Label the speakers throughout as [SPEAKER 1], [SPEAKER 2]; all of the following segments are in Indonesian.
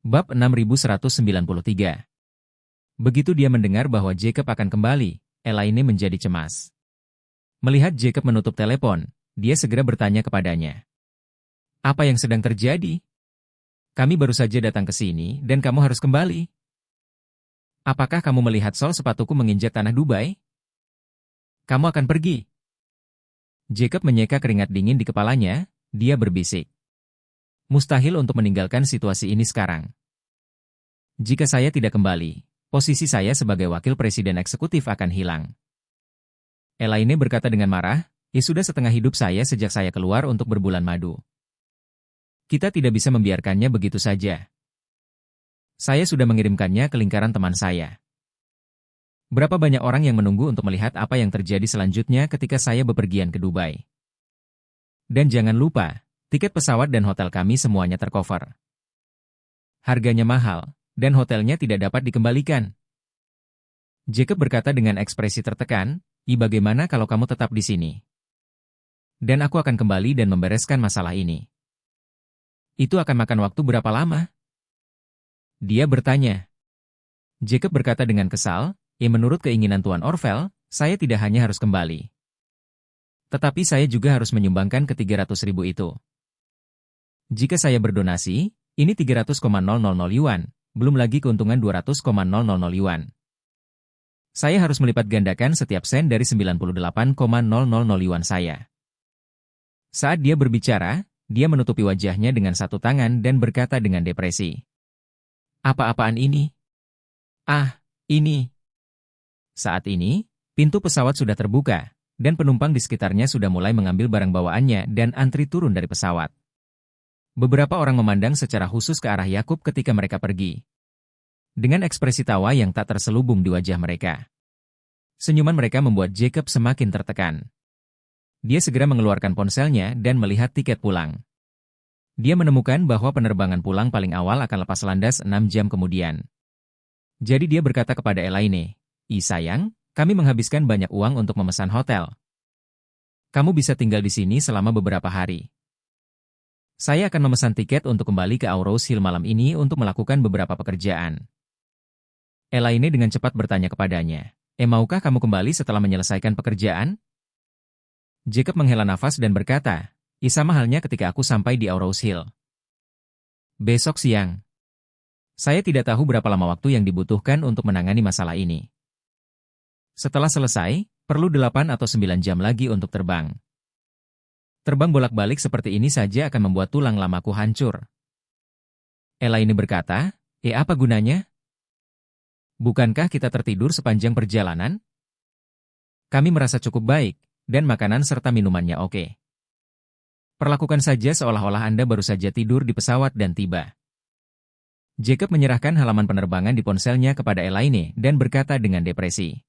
[SPEAKER 1] Bab 6193. Begitu dia mendengar bahwa Jacob akan kembali, Elaine menjadi cemas. Melihat Jacob menutup telepon, dia segera bertanya kepadanya. Apa yang sedang terjadi? Kami baru saja datang ke sini dan kamu harus kembali. Apakah kamu melihat sol sepatuku menginjak tanah Dubai? Kamu akan pergi. Jacob menyeka keringat dingin di kepalanya, dia berbisik. Mustahil untuk meninggalkan situasi ini sekarang. Jika saya tidak kembali, posisi saya sebagai wakil presiden eksekutif akan hilang. Elaine berkata dengan marah, ya sudah setengah hidup saya sejak saya keluar untuk berbulan madu. Kita tidak bisa membiarkannya begitu saja. Saya sudah mengirimkannya ke lingkaran teman saya. Berapa banyak orang yang menunggu untuk melihat apa yang terjadi selanjutnya ketika saya bepergian ke Dubai. Dan jangan lupa, tiket pesawat dan hotel kami semuanya tercover. Harganya mahal, dan hotelnya tidak dapat dikembalikan. Jacob berkata dengan ekspresi tertekan, bagaimana kalau kamu tetap di sini? Dan aku akan kembali dan membereskan masalah ini. Itu akan makan waktu berapa lama? Dia bertanya. Jacob berkata dengan kesal, menurut keinginan Tuan Orvel, saya tidak hanya harus kembali. Tetapi saya juga harus menyumbangkan ke 300.000 itu. Jika saya berdonasi, ini 300,000 yuan, belum lagi keuntungan 200,000 yuan. Saya harus melipat gandakan setiap sen dari 98,000 yuan saya. Saat dia berbicara, dia menutupi wajahnya dengan satu tangan dan berkata dengan depresi. Apa-apaan ini? Ini. Saat ini, pintu pesawat sudah terbuka, dan penumpang di sekitarnya sudah mulai mengambil barang bawaannya dan antri turun dari pesawat. Beberapa orang memandang secara khusus ke arah Yakub ketika mereka pergi. Dengan ekspresi tawa yang tak terselubung di wajah mereka. Senyuman mereka membuat Jacob semakin tertekan. Dia segera mengeluarkan ponselnya dan melihat tiket pulang. Dia menemukan bahwa penerbangan pulang paling awal akan lepas landas 6 jam kemudian. Jadi dia berkata kepada Elaine, sayang, kami menghabiskan banyak uang untuk memesan hotel. Kamu bisa tinggal di sini selama beberapa hari. Saya akan memesan tiket untuk kembali ke Aurous Hill malam ini untuk melakukan beberapa pekerjaan. Elaine dengan cepat bertanya kepadanya, maukah kamu kembali setelah menyelesaikan pekerjaan? Jacob menghela nafas dan berkata, sama halnya ketika aku sampai di Aurous Hill. Besok siang. Saya tidak tahu berapa lama waktu yang dibutuhkan untuk menangani masalah ini. Setelah selesai, perlu 8 atau 9 jam lagi untuk terbang. Terbang bolak-balik seperti ini saja akan membuat tulang lamaku hancur. Elaine berkata, apa gunanya? Bukankah kita tertidur sepanjang perjalanan? Kami merasa cukup baik, dan makanan serta minumannya oke. Perlakukan saja seolah-olah Anda baru saja tidur di pesawat dan tiba. Jacob menyerahkan halaman penerbangan di ponselnya kepada Elaine dan berkata dengan depresi.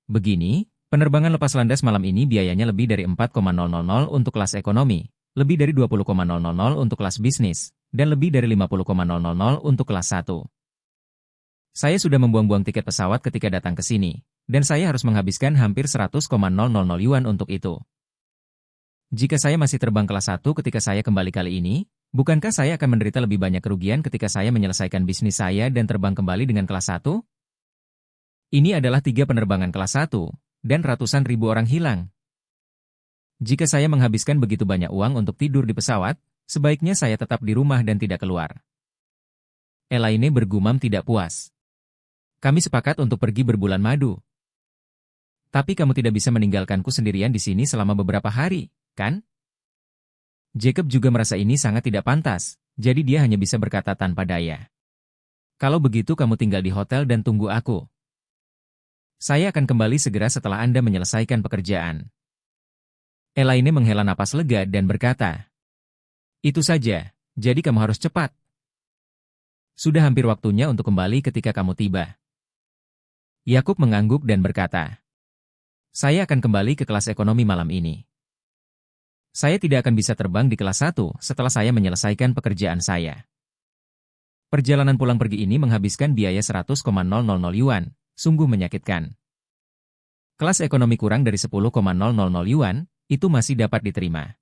[SPEAKER 1] Begini, penerbangan lepas landas malam ini biayanya lebih dari 4,000 untuk kelas ekonomi, lebih dari 20,000 untuk kelas bisnis, dan lebih dari 50,000 untuk kelas 1. Saya sudah membuang-buang tiket pesawat ketika datang ke sini, dan saya harus menghabiskan hampir 100,000 yuan untuk itu. Jika saya masih terbang kelas 1 ketika saya kembali kali ini, bukankah saya akan menderita lebih banyak kerugian ketika saya menyelesaikan bisnis saya dan terbang kembali dengan kelas 1? Ini adalah 3 penerbangan kelas 1, dan ratusan ribu orang hilang. Jika saya menghabiskan begitu banyak uang untuk tidur di pesawat, sebaiknya saya tetap di rumah dan tidak keluar. Elaine bergumam tidak puas. Kami sepakat untuk pergi berbulan madu. Tapi kamu tidak bisa meninggalkanku sendirian di sini selama beberapa hari, kan? Jacob juga merasa ini sangat tidak pantas, jadi dia hanya bisa berkata tanpa daya. Kalau begitu kamu tinggal di hotel dan tunggu aku. Saya akan kembali segera setelah Anda menyelesaikan pekerjaan. Elaine menghela napas lega dan berkata, itu saja, jadi kamu harus cepat. Sudah hampir waktunya untuk kembali ketika kamu tiba. Yakub mengangguk dan berkata, saya akan kembali ke kelas ekonomi malam ini. Saya tidak akan bisa terbang di kelas 1 setelah saya menyelesaikan pekerjaan saya. Perjalanan pulang pergi ini menghabiskan biaya 100,000 yuan, sungguh menyakitkan. Kelas ekonomi kurang dari 10,000 yuan, itu masih dapat diterima.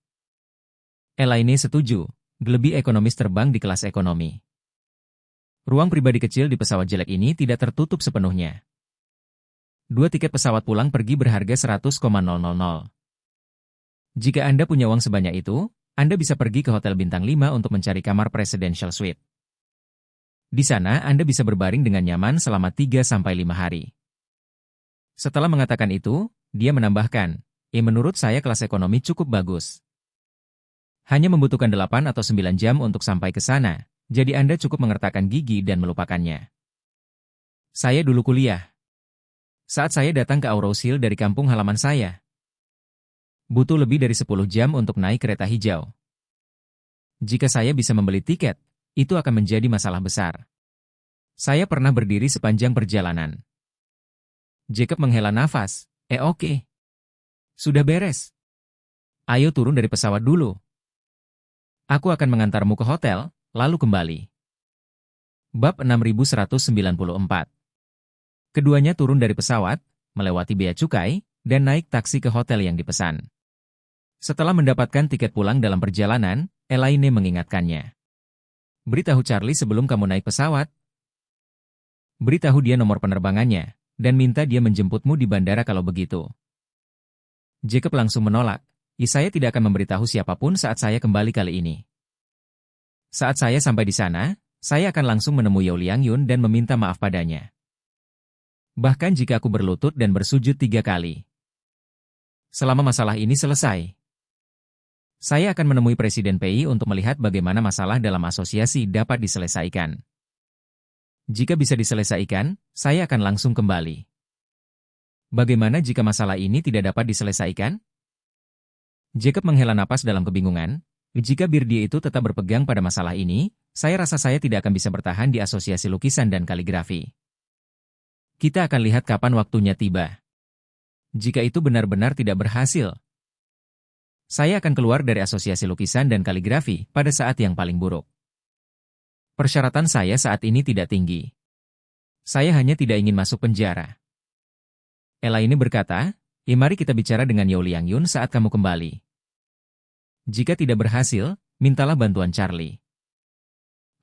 [SPEAKER 1] Elaine setuju, lebih ekonomis terbang di kelas ekonomi. Ruang pribadi kecil di pesawat jelek ini tidak tertutup sepenuhnya. 2 tiket pesawat pulang pergi berharga 100,000. Jika Anda punya uang sebanyak itu, Anda bisa pergi ke hotel bintang 5 untuk mencari kamar presidential suite. Di sana, Anda bisa berbaring dengan nyaman selama 3-5 hari. Setelah mengatakan itu, dia menambahkan, menurut saya kelas ekonomi cukup bagus. Hanya membutuhkan 8 atau 9 jam untuk sampai ke sana, jadi Anda cukup mengertakkan gigi dan melupakannya. Saya dulu kuliah. Saat saya datang ke Aurous Hill dari kampung halaman saya, butuh lebih dari 10 jam untuk naik kereta hijau. Jika saya bisa membeli tiket, itu akan menjadi masalah besar. Saya pernah berdiri sepanjang perjalanan. Jacob menghela nafas. Oke. Sudah beres. Ayo turun dari pesawat dulu. Aku akan mengantarmu ke hotel, lalu kembali. Bab 6194. Keduanya turun dari pesawat, melewati bea cukai, dan naik taksi ke hotel yang dipesan. Setelah mendapatkan tiket pulang dalam perjalanan, Elaine mengingatkannya. Beritahu Charlie sebelum kamu naik pesawat. Beritahu dia nomor penerbangannya, dan minta dia menjemputmu di bandara kalau begitu. Jacob langsung menolak. Saya tidak akan memberitahu siapapun saat saya kembali kali ini. Saat saya sampai di sana, saya akan langsung menemui Yao Liangyun dan meminta maaf padanya. Bahkan jika aku berlutut dan bersujud 3 kali. Selama masalah ini selesai, saya akan menemui Presiden PI untuk melihat bagaimana masalah dalam asosiasi dapat diselesaikan. Jika bisa diselesaikan, saya akan langsung kembali. Bagaimana jika masalah ini tidak dapat diselesaikan? Jacob menghela napas dalam kebingungan. Jika Birdie itu tetap berpegang pada masalah ini, saya rasa saya tidak akan bisa bertahan di asosiasi lukisan dan kaligrafi. Kita akan lihat kapan waktunya tiba. Jika itu benar-benar tidak berhasil, saya akan keluar dari asosiasi lukisan dan kaligrafi pada saat yang paling buruk. Persyaratan saya saat ini tidak tinggi. Saya hanya tidak ingin masuk penjara. Elaine berkata, mari kita bicara dengan Yao Liangyun saat kamu kembali. Jika tidak berhasil, mintalah bantuan Charlie.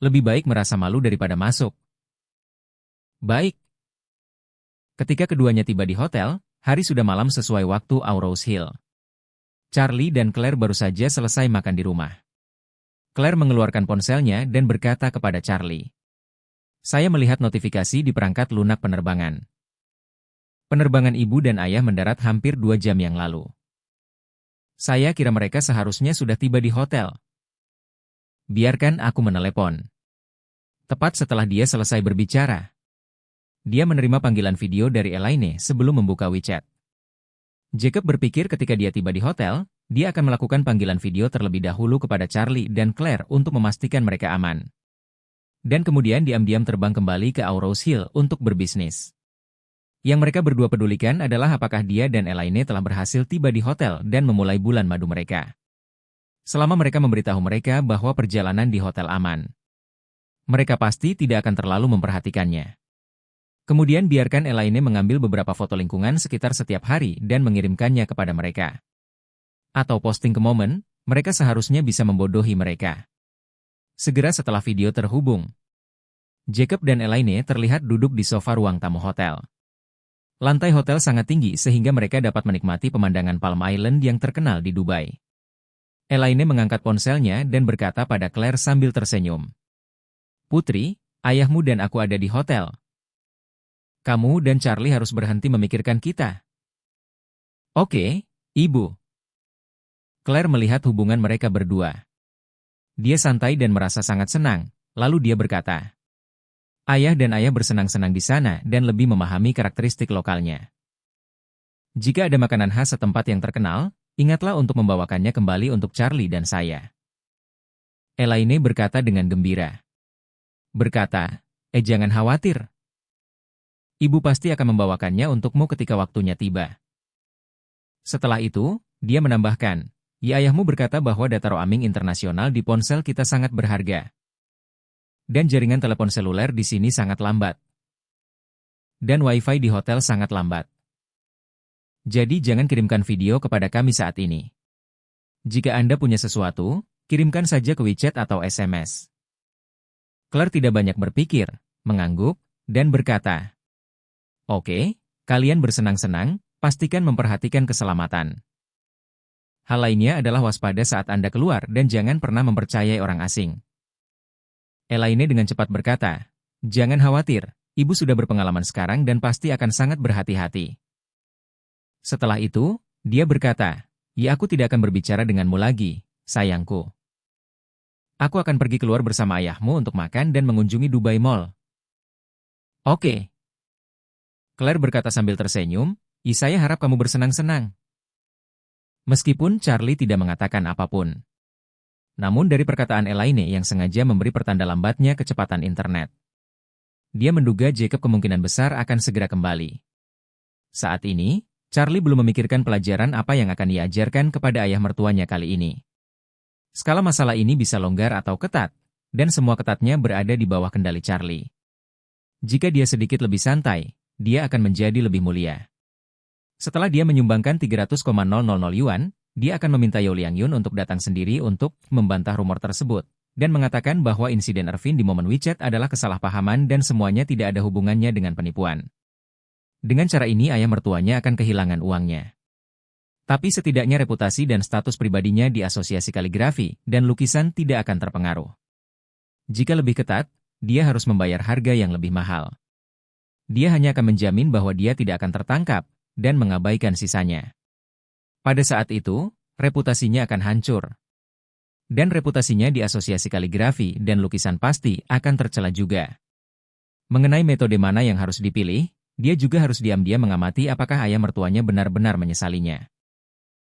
[SPEAKER 1] Lebih baik merasa malu daripada masuk. Baik. Ketika keduanya tiba di hotel, hari sudah malam sesuai waktu Aurous Hill. Charlie dan Claire baru saja selesai makan di rumah. Claire mengeluarkan ponselnya dan berkata kepada Charlie. Saya melihat notifikasi di perangkat lunak penerbangan. Penerbangan ibu dan ayah mendarat hampir 2 jam yang lalu. Saya kira mereka seharusnya sudah tiba di hotel. Biarkan aku menelepon. Tepat setelah dia selesai berbicara, dia menerima panggilan video dari Elaine sebelum membuka WeChat. Jacob berpikir ketika dia tiba di hotel, dia akan melakukan panggilan video terlebih dahulu kepada Charlie dan Claire untuk memastikan mereka aman. Dan kemudian diam-diam terbang kembali ke Aurous Hill untuk berbisnis. Yang mereka berdua pedulikan adalah apakah dia dan Elaine telah berhasil tiba di hotel dan memulai bulan madu mereka. Selama mereka memberitahu mereka bahwa perjalanan di hotel aman, mereka pasti tidak akan terlalu memperhatikannya. Kemudian biarkan Elaine mengambil beberapa foto lingkungan sekitar setiap hari dan mengirimkannya kepada mereka. Atau posting ke momen, mereka seharusnya bisa membodohi mereka. Segera setelah video terhubung, Jacob dan Elaine terlihat duduk di sofa ruang tamu hotel. Lantai hotel sangat tinggi sehingga mereka dapat menikmati pemandangan Palm Island yang terkenal di Dubai. Elaine mengangkat ponselnya dan berkata pada Claire sambil tersenyum. Putri, ayahmu dan aku ada di hotel. Kamu dan Charlie harus berhenti memikirkan kita. Oke, Ibu. Claire melihat hubungan mereka berdua. Dia santai dan merasa sangat senang, lalu dia berkata, Ayah dan ayah bersenang-senang di sana dan lebih memahami karakteristik lokalnya. Jika ada makanan khas setempat yang terkenal, ingatlah untuk membawakannya kembali untuk Charlie dan saya. Elaine berkata dengan gembira. Berkata, jangan khawatir. Ibu pasti akan membawakannya untukmu ketika waktunya tiba. Setelah itu, dia menambahkan, ayahmu berkata bahwa data roaming internasional di ponsel kita sangat berharga. Dan jaringan telepon seluler di sini sangat lambat. Dan wifi di hotel sangat lambat. Jadi jangan kirimkan video kepada kami saat ini. Jika Anda punya sesuatu, kirimkan saja ke WeChat atau SMS. Claire tidak banyak berpikir, mengangguk, dan berkata, "Oke, kalian bersenang-senang, pastikan memperhatikan keselamatan. Hal lainnya adalah waspada saat Anda keluar dan jangan pernah mempercayai orang asing." Elaine dengan cepat berkata, "Jangan khawatir, ibu sudah berpengalaman sekarang dan pasti akan sangat berhati-hati." Setelah itu, dia berkata, "Ya, aku tidak akan berbicara denganmu lagi, sayangku. Aku akan pergi keluar bersama ayahmu untuk makan dan mengunjungi Dubai Mall." "Oke," Claire berkata sambil tersenyum, "Saya harap kamu bersenang-senang." Meskipun Charlie tidak mengatakan apapun. Namun dari perkataan Elaine yang sengaja memberi pertanda lambatnya kecepatan internet, dia menduga Jacob kemungkinan besar akan segera kembali. Saat ini, Charlie belum memikirkan pelajaran apa yang akan diajarkan kepada ayah mertuanya kali ini. Skala masalah ini bisa longgar atau ketat, dan semua ketatnya berada di bawah kendali Charlie. Jika dia sedikit lebih santai, dia akan menjadi lebih mulia. Setelah dia menyumbangkan 300,000 yuan, dia akan meminta Yao Liangyun untuk datang sendiri untuk membantah rumor tersebut, dan mengatakan bahwa insiden Irvin di momen WeChat adalah kesalahpahaman dan semuanya tidak ada hubungannya dengan penipuan. Dengan cara ini ayah mertuanya akan kehilangan uangnya. Tapi setidaknya reputasi dan status pribadinya di asosiasi kaligrafi dan lukisan tidak akan terpengaruh. Jika lebih ketat, dia harus membayar harga yang lebih mahal. Dia hanya akan menjamin bahwa dia tidak akan tertangkap dan mengabaikan sisanya. Pada saat itu, reputasinya akan hancur. Dan reputasinya di asosiasi kaligrafi dan lukisan pasti akan tercela juga. Mengenai metode mana yang harus dipilih, dia juga harus diam-diam mengamati apakah ayah mertuanya benar-benar menyesalinya.